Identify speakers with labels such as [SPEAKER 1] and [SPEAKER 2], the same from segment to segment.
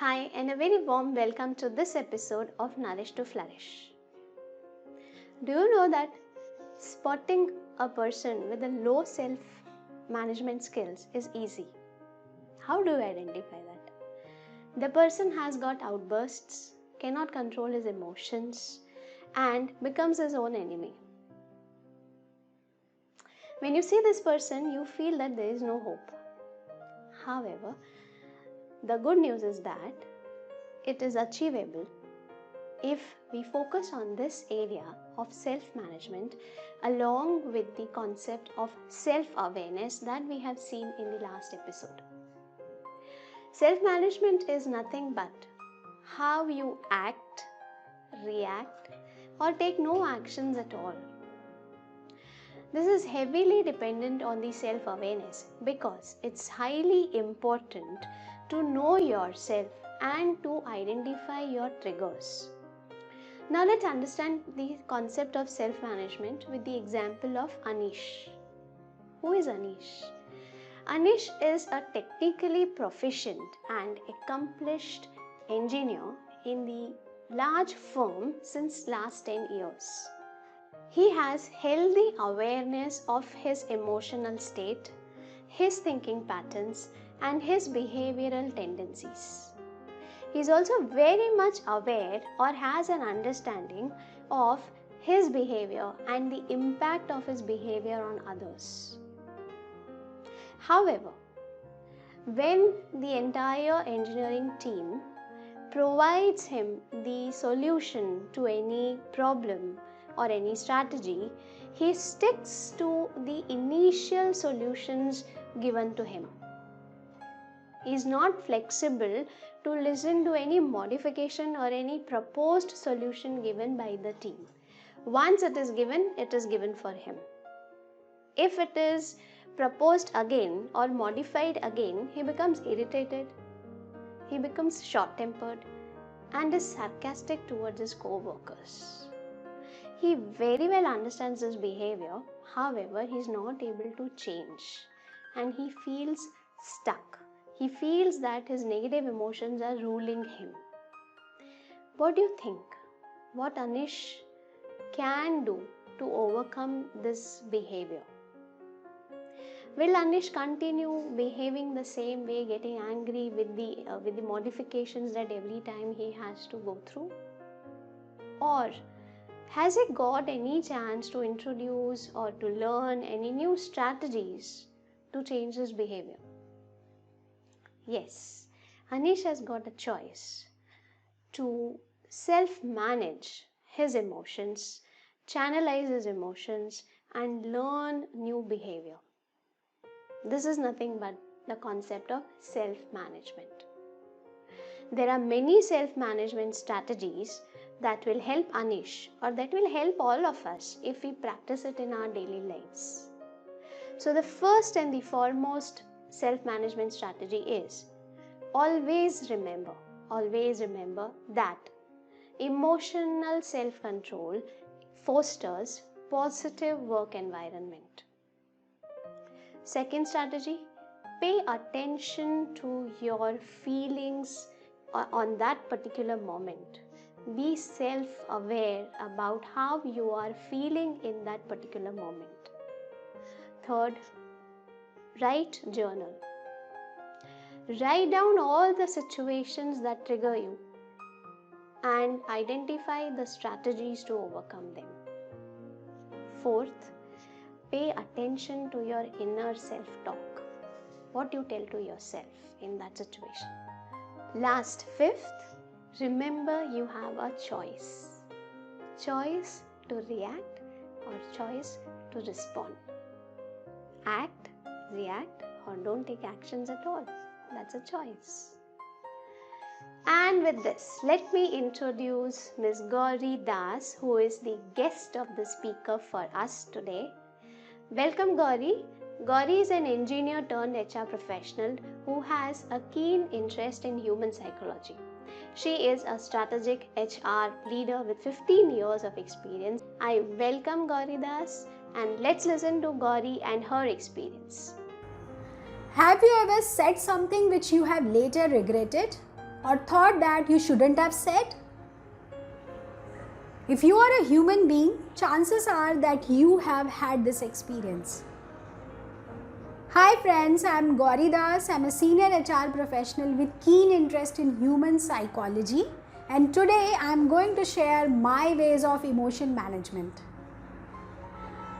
[SPEAKER 1] Hi, and a very warm welcome to this episode of Nourish to Flourish. Do you know that spotting a person with a low self management skills is easy? How do you identify that? The person has got outbursts, cannot control his emotions, and becomes his own enemy. When you see this person, you feel that there is no hope. However, the good news is that it is achievable if we focus on this area of self-management along with the concept of self-awareness that we have seen in the last episode. Self-management is nothing but how you act, react, or take no actions at all. This is heavily dependent on the self-awareness because it's highly important to know yourself and to identify your triggers. Now let's understand the concept of self-management with the example of Anish. Who is Anish? Anish is a technically proficient and accomplished engineer in the large firm since last 10 years. He has healthy awareness of his emotional state, his thinking patterns, and his behavioral tendencies. He is also very much aware or has an understanding of his behavior and the impact of his behavior on others. However, when the entire engineering team provides him the solution to any problem or any strategy, he sticks to the initial solutions given to him. He is not flexible to listen to any modification or any proposed solution given by the team. Once it is given for him. If it is proposed again or modified again, he becomes irritated, he becomes short-tempered and is sarcastic towards his co-workers. He very well understands this behavior, however, he is not able to change and he feels stuck. He feels that his negative emotions are ruling him. What do you think? What Anish can do to overcome this behavior? Will Anish continue behaving the same way, getting angry with the modifications that every time he has to go through? Or has he got any chance to introduce or to learn any new strategies to change his behavior? Yes, Anish has got a choice to self-manage his emotions, channelize his emotions, and learn new behavior. This is nothing but the concept of self-management. There are many self-management strategies that will help Anish or that will help all of us if we practice it in our daily lives. So the first and the foremost self-management strategy is always remember that emotional self-control fosters positive work environment. Second strategy, pay attention to your feelings on that particular moment. Be self-aware about how you are feeling in that particular moment. Third, write journal. Write down all the situations that trigger you and identify the strategies to overcome them. Fourth, pay attention to your inner self-talk. What you tell to yourself in that situation. Last, fifth, remember you have a choice. Choice to react or choice to respond. Act, react, or don't take actions at all. That's a choice. And with this, let me introduce Ms. Gauri Das, who is the guest of the speaker for us today. Welcome, Gauri. Gauri is an engineer turned HR professional who has a keen interest in human psychology. She is a strategic HR leader with 15 years of experience. I welcome Gauri Das and let's listen to Gauri and her experience.
[SPEAKER 2] Have you ever said something which you have later regretted? or thought that you shouldn't have said? If you are a human being, chances are that you have had this experience. Hi friends, I am Gauri Das. I am a senior HR professional with keen interest in human psychology, and today I am going to share my ways of emotion management.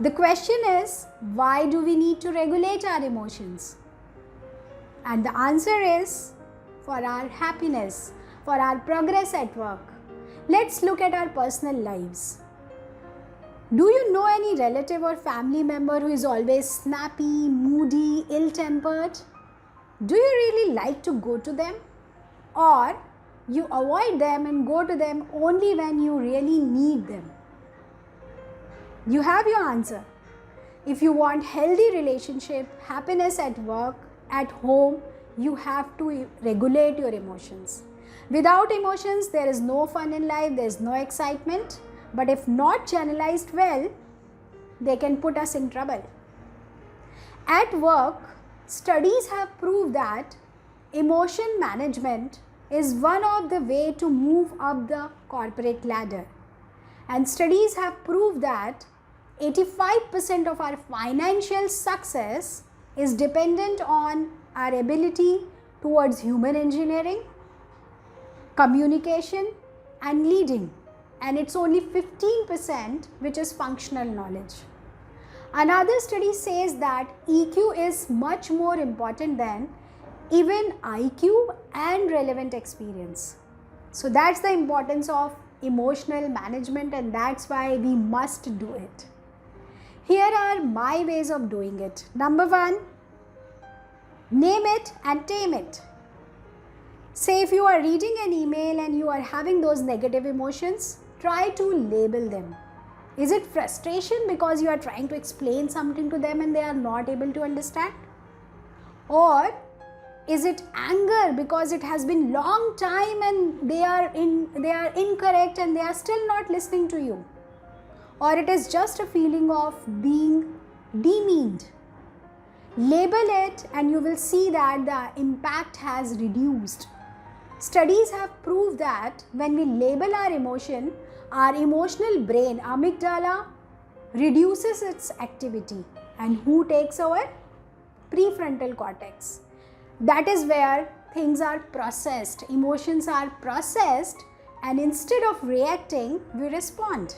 [SPEAKER 2] The question is, why do we need to regulate our emotions? And the answer is, for our happiness, for our progress at work. Let's look at our personal lives. Do you know any relative or family member who is always snappy, moody, ill-tempered? Do you really like to go to them? Or you avoid them and go to them only when you really need them? You have your answer. If you want healthy relationship, happiness at work, at home, you have to regulate your emotions. Without emotions, there is no fun in life, there is no excitement. But if not channelized well, they can put us in trouble. At work, studies have proved that emotion management is one of the way to move up the corporate ladder. And studies have proved that 85% of our financial success is dependent on our ability towards human engineering, communication and leading, and it's only 15% which is functional knowledge. Another study says that EQ is much more important than even IQ and relevant experience. So that's the importance of emotional management, and that's why we must do it. Here are my ways of doing it. Number 1, name it and tame it. Say if you are reading an email and you are having those negative emotions, try to label them. Is it frustration because you are trying to explain something to them and they are not able to understand? Or is it anger because it has been long time and they are incorrect and they are still not listening to you? Or it is just a feeling of being demeaned? Label it and you will see that the impact has reduced. Studies have proved that when we label our emotion, our emotional brain, amygdala, reduces its activity. And who takes over? Prefrontal cortex. That is where things are processed, emotions are processed, and instead of reacting, we respond.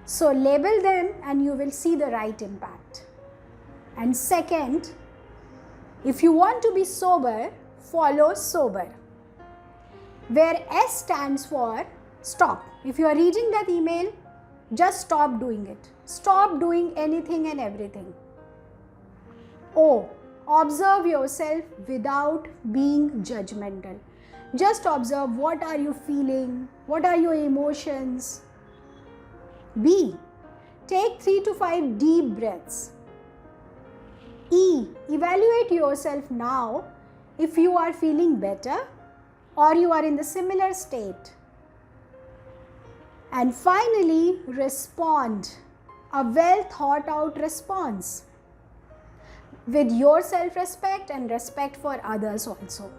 [SPEAKER 2] So label them and you will see the right impact. And second, if you want to be sober, follow sober, where S stands for stop. If you are reading that email, just stop doing it. Stop doing anything and everything. O, observe yourself without being judgmental. Just observe, what are you feeling? What are your emotions? B, take 3 to 5 deep breaths. E, evaluate yourself now if you are feeling better or you are in the similar state. And finally, respond, a well thought out response with your self-respect and respect for others also.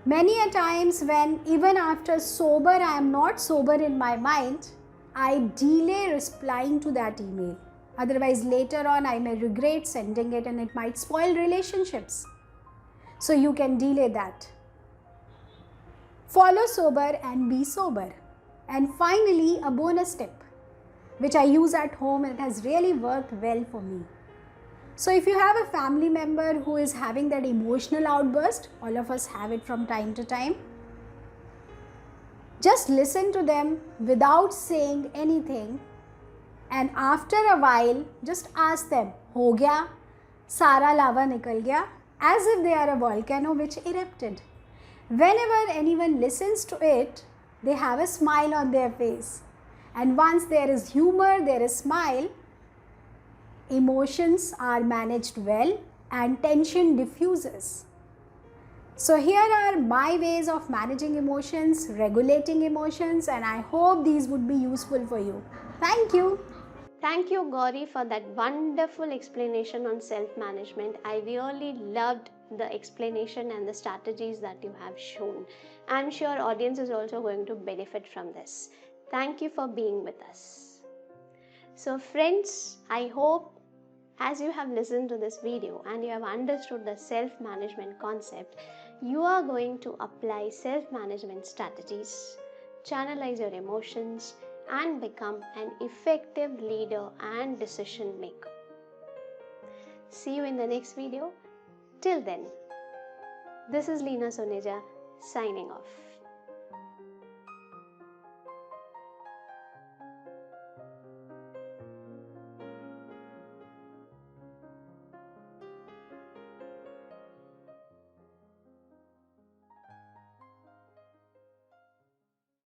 [SPEAKER 2] Many a times when even after sober, I am not sober in my mind, I delay replying to that email. Otherwise, later on, I may regret sending it and it might spoil relationships. So you can delay that. Follow sober and be sober. And finally, a bonus tip, which I use at home and it has really worked well for me. So if you have a family member who is having that emotional outburst, all of us have it from time to time, just listen to them without saying anything, and after a while just ask them, "Ho gaya? Sara lava nikal gaya?" as if they are a volcano which erupted. Whenever anyone listens to it, they have a smile on their face. And once there is humor, there is smile, emotions are managed well and tension diffuses. So here are my ways of managing emotions, regulating emotions, and I hope these would be useful for you. Thank you.
[SPEAKER 1] Thank you, Gauri, for that wonderful explanation on self-management. I really loved the explanation and the strategies that you have shown. I'm sure audience is also going to benefit from this. Thank you for being with us. So friends, I hope as you have listened to this video and you have understood the self-management concept, you are going to apply self-management strategies, channelize your emotions, and become an effective leader and decision maker. See you in the next video. Till then, this is Leena Soneja signing off.